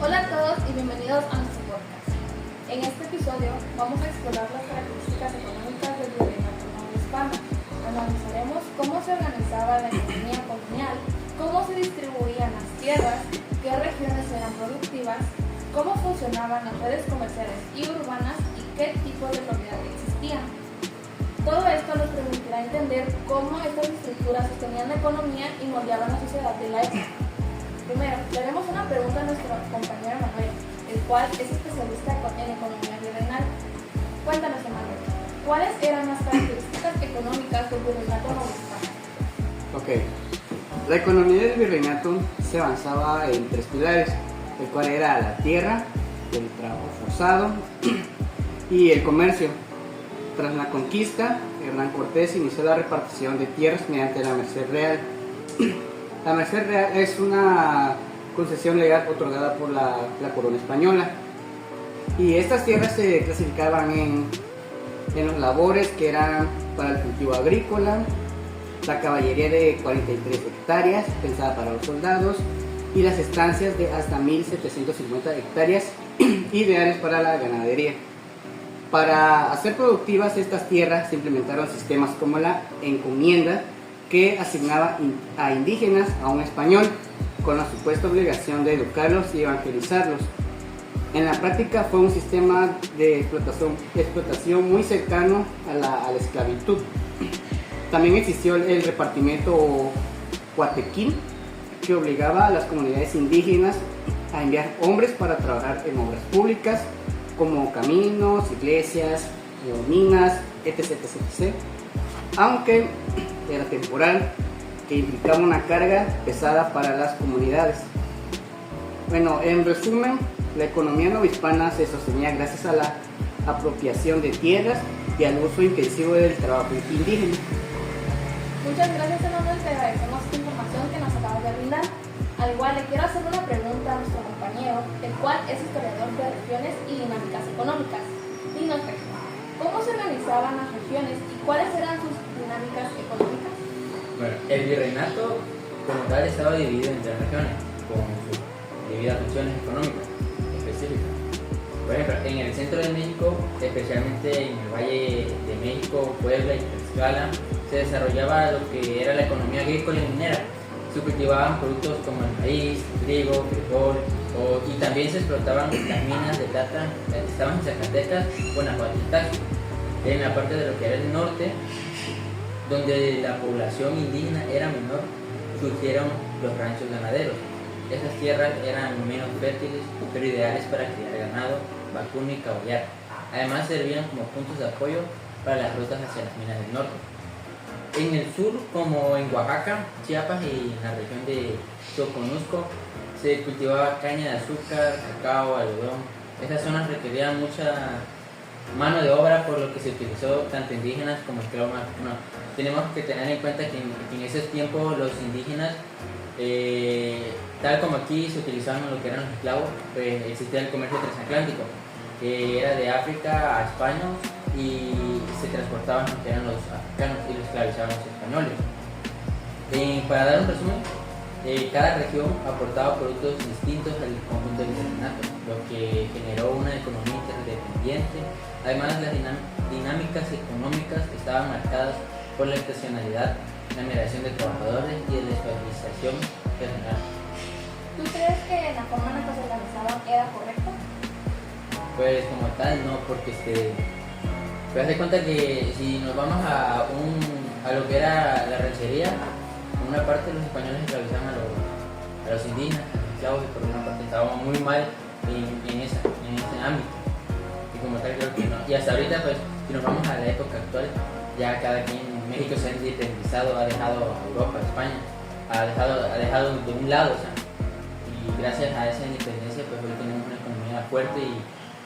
Hola a todos y bienvenidos a nuestro podcast. En este episodio vamos a explorar las características económicas del virreinato hispano. Analizaremos cómo se organizaba la economía colonial, cómo se distribuían las tierras, qué regiones eran productivas, cómo funcionaban las redes comerciales y urbanas y qué tipo de propiedad existían. Todo esto nos permitirá entender cómo estas estructuras sostenían la economía y moldeaban la sociedad de la época. Primero, le haremos una pregunta a nuestro compañero Manuel, el cual es especialista en economía virreinal. Cuéntanos, Manuel, ¿cuáles eran las características económicas del virreinato novohispano? Ok, la economía del virreinato se avanzaba en tres pilares, el cual era la tierra, el trabajo forzado y el comercio. Tras la conquista, Hernán Cortés inició la repartición de tierras mediante la merced real. La merced real es una concesión legal otorgada por la corona española. Y estas tierras se clasificaban en los labores que eran para el cultivo agrícola, la caballería de 43 hectáreas pensada para los soldados y las estancias de hasta 1750 hectáreas ideales para la ganadería. Para hacer productivas estas tierras se implementaron sistemas como la encomienda, que asignaba a indígenas a un español con la supuesta obligación de educarlos y evangelizarlos. En la práctica fue un sistema de explotación muy cercano a la esclavitud. También existió el repartimiento Huatequín, que obligaba a las comunidades indígenas a enviar hombres para trabajar en obras públicas como caminos, iglesias, minas, etc. Aunque era temporal, que implicaba una carga pesada para las comunidades. Bueno, en resumen, la economía novohispana se sostenía gracias a la apropiación de tierras y al uso intensivo del trabajo indígena. Muchas gracias, Emanuel, te agradecemos esta información que nos acabas de brindar. Al igual, le quiero hacer una pregunta a nuestro compañero, el cual es historiador de regiones y dinámicas económicas. Dinos, ¿cómo se organizaban las regiones y cuáles eran sus dinámicas económicas? Bueno, el virreinato como tal estaba dividido en tres regiones, con sus debidas funciones económicas específicas. Por ejemplo, en el centro de México, especialmente en el Valle de México, Puebla y Tlaxcala, se desarrollaba lo que era la economía agrícola y minera. Se cultivaban productos como el maíz, trigo, frijol, y también se explotaban las minas de plata que estaban en Zacatecas, Guanajuato y Taxco. En la parte de lo que era el norte, donde la población indígena era menor, surgieron los ranchos ganaderos. Esas tierras eran menos fértiles, pero ideales para criar ganado, vacuno y caballar. Además servían como puntos de apoyo para las rutas hacia las minas del norte. En el sur, como en Oaxaca, Chiapas y en la región de Soconusco, se cultivaba caña de azúcar, cacao, algodón. Estas zonas requerían mucha mano de obra, por lo que se utilizó tanto indígenas como esclavos. No, tenemos que tener en cuenta que en esos tiempos los indígenas, tal como aquí se utilizaban lo que eran los esclavos, pues existía el comercio transatlántico, que era de África a España y se transportaban lo que eran los africanos y los esclavizaban los españoles. Para dar un resumen, cada región aportaba productos distintos al conjunto del virreinato, lo que generó una economía interdependiente. Además, las dinámicas económicas estaban marcadas por la estacionalidad, la migración de trabajadores y la especialización regional. ¿Tú crees que la forma en la que se organizaban era correcta? Pues como tal no, porque te das cuenta que si nos vamos a lo que era la ranchería, por una parte los españoles esclavizaban a los indígenas, a los esclavos, y por una parte estábamos muy mal en ese ámbito. Y como tal creo que no. Y hasta ahorita, pues, si nos vamos a la época actual, ya cada quien en México se ha independizado, ha dejado a Europa, a España, ha dejado de un lado, o sea, y gracias a esa independencia, pues hoy tenemos una economía fuerte y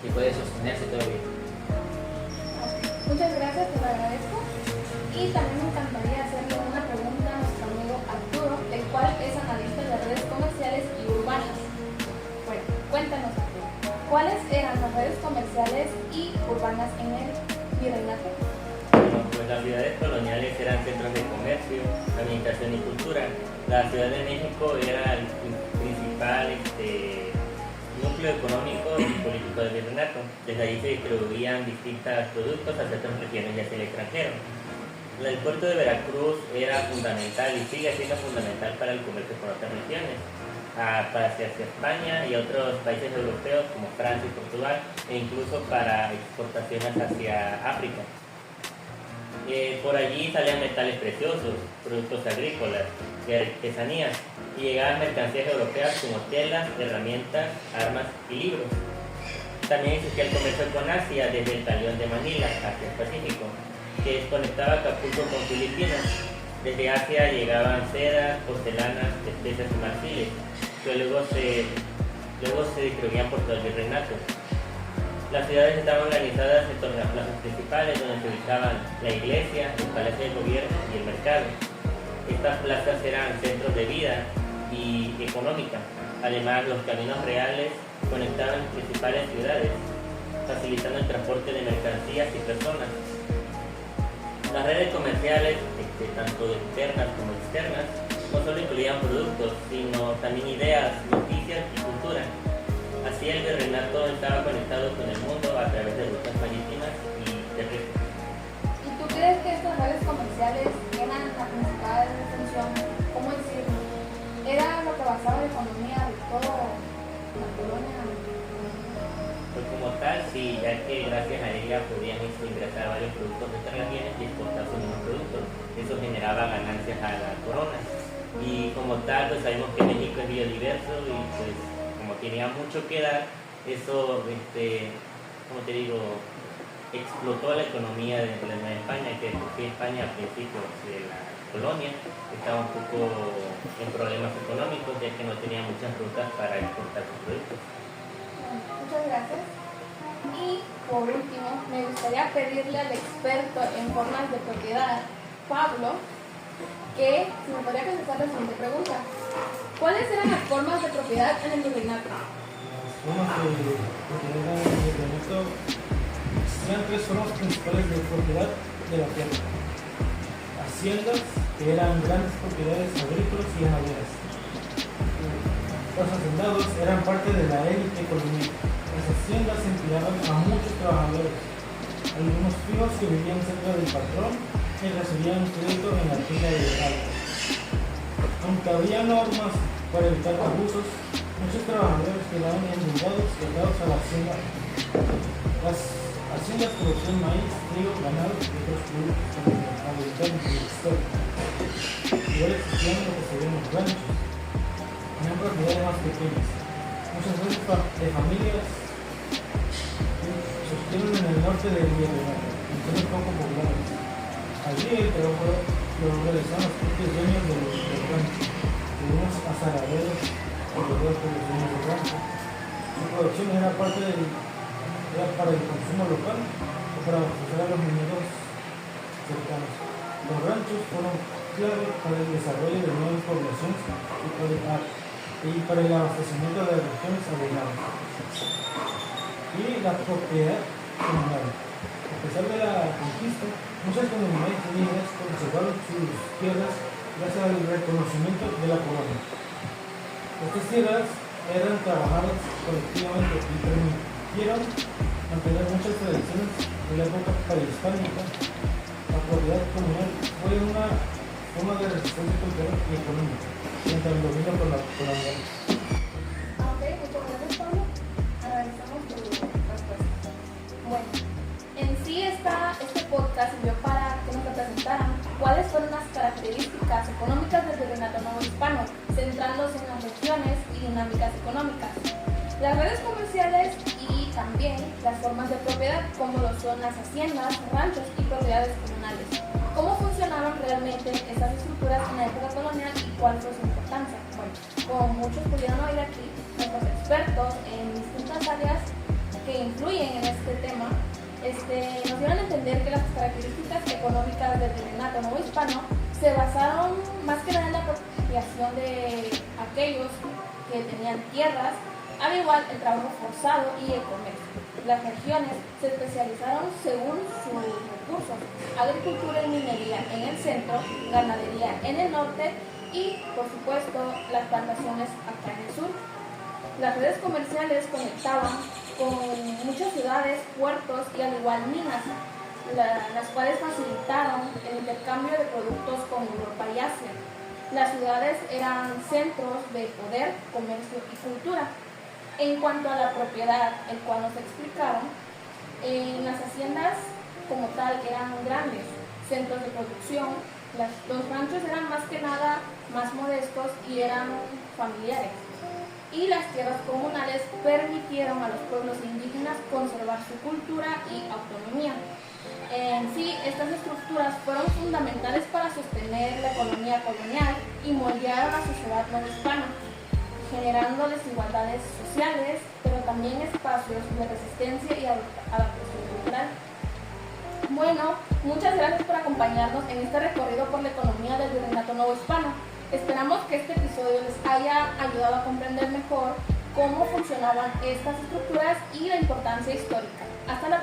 que puede sostenerse todavía. Muchas gracias, te lo agradezco. Y también me encantaría hacerle una pregunta a nuestro amigo Arturo, el cual es analista de redes comerciales y urbanas. Bueno, cuéntanos, ¿cuáles eran las redes comerciales y urbanas en el virreinato? Bueno, pues las ciudades coloniales eran centros de comercio, administración y cultura. La Ciudad de México era el principal núcleo núcleo económico y político del virreinato. Desde ahí se distribuían distintos productos hacia otras regiones y hacia el extranjero. El puerto de Veracruz era fundamental y sigue siendo fundamental para el comercio con otras regiones, hacia España y otros países europeos como Francia y Portugal, e incluso para exportaciones hacia África. Por allí salían metales preciosos, productos agrícolas y artesanías, y llegaban mercancías europeas como telas, herramientas, armas y libros. También existía el comercio con Asia desde el Galeón de Manila hacia el Pacífico, que conectaba Acapulco con Filipinas. Desde Asia llegaban sedas, porcelanas, especias y marfiles, que luego se distribuían por todo el virreinato. Las ciudades estaban organizadas en torno a las plazas principales, donde se ubicaban la iglesia, el palacio del gobierno y el mercado. Estas plazas eran centros de vida y económica. Además, los caminos reales conectaban las principales ciudades, facilitando el transporte de mercancías y personas. Las redes comerciales, tanto internas como externas, no solo incluían productos, sino también ideas, noticias y cultura. Así el virreinato estaba conectado con el mundo a través de rutas marítimas y terrestres. ¿Y tú crees que estas redes comerciales eran la principal función, cómo decirlo? ¿Era lo que basaba la economía de toda la colonia? Pues como tal, sí, ya que gracias a ella podían ingresar varios productos de otras regiones y exportar sus mismos productos. Eso generaba ganancias a la corona. Y como tal, pues sabemos que México es biodiverso y pues como tenía mucho que dar, eso, como te digo, explotó la economía de la Nueva España, que porque España a principios de la colonia estaba un poco en problemas económicos, ya que no tenía muchas rutas para exportar sus productos. Muchas gracias. Y por último, me gustaría pedirle al experto en formas de propiedad, Pablo, que si me podría contestar la siguiente pregunta. ¿Cuáles eran las formas de propiedad en el virreinato? Las formas de propiedad en el virreinato existían tres formas principales de propiedad de la tierra. Haciendas, que eran grandes propiedades agrícolas y ganaderas. Los hacendados eran parte de la élite colonial. Las haciendas empleaban a muchos trabajadores, algunos fijos que vivían cerca del patrón y recibían crédito en la tienda de agua. Aunque había normas para evitar abusos, muchos trabajadores quedaban endeudados y atados a la hacienda. Las haciendas producían maíz, trigo, ganado y otros productos americanos y históricos. Igual existían lo que se llaman ranchos, eran propiedades más pequeñas. Muchas veces de familias surgieron en el norte del virreinato, en zonas poco pobladas. Allí el trabajo lo realizaban los propios dueños de los ranchos, de unos asaraderos o de los dueños del rancho. Su producción era para el consumo local o para ofrecer a los mineros cercanos. Los ranchos fueron clave para el desarrollo de nuevas poblaciones y para el abastecimiento de las regiones aledañas. Y la propiedad comunal. A pesar de la conquista, muchas comunidades indígenas conservaron sus tierras gracias al reconocimiento de la corona. Estas tierras eran trabajadas colectivamente y permitieron mantener muchas tradiciones de la época prehispánica. La propiedad comunal fue una forma de resistencia cultural y económica frente al dominio colonial. Ok, muchas gracias, Pablo. Agradecemos tu respuesta. Bueno, en sí este podcast sirvió para que nos representaran cuáles fueron las características económicas del virreinato novohispano, centrándose en las regiones y dinámicas económicas, las redes comerciales y también las formas de propiedad, como lo son las haciendas, ranchos y propiedades comunales. ¿Cómo funcionaban realmente estas estructuras en la época colonial y cuál fue su importancia? Bueno, como muchos pudieron oír aquí, nuestros expertos en distintas áreas que influyen en este tema nos dieron a entender que las características económicas del virreinato novohispano se basaron más que nada en la apropiación de aquellos que tenían tierras, al igual el trabajo forzado y el comercio. Las regiones se especializaron según sus recursos: agricultura y minería en el centro, ganadería en el norte y, por supuesto, las plantaciones acá en el sur. Las redes comerciales conectaban con muchas ciudades, puertos y al igual minas, las cuales facilitaron el intercambio de productos con Europa y Asia. Las ciudades eran centros de poder, comercio y cultura. En cuanto a la propiedad, el cual nos explicaron, las haciendas como tal eran grandes centros de producción. Los ranchos eran más que nada más modestos y eran familiares. Y las tierras comunales permitieron a los pueblos indígenas conservar su cultura y autonomía. En sí, estas estructuras fueron fundamentales para sostener la economía colonial y moldear a la sociedad no hispana, generando desigualdades sociales, pero también espacios de resistencia y adaptación cultural. Bueno, muchas gracias por acompañarnos en este recorrido por la economía del Virreinato Nuevo Hispano. Esperamos que este episodio les haya ayudado a comprender mejor cómo funcionaban estas estructuras y la importancia histórica. Hasta la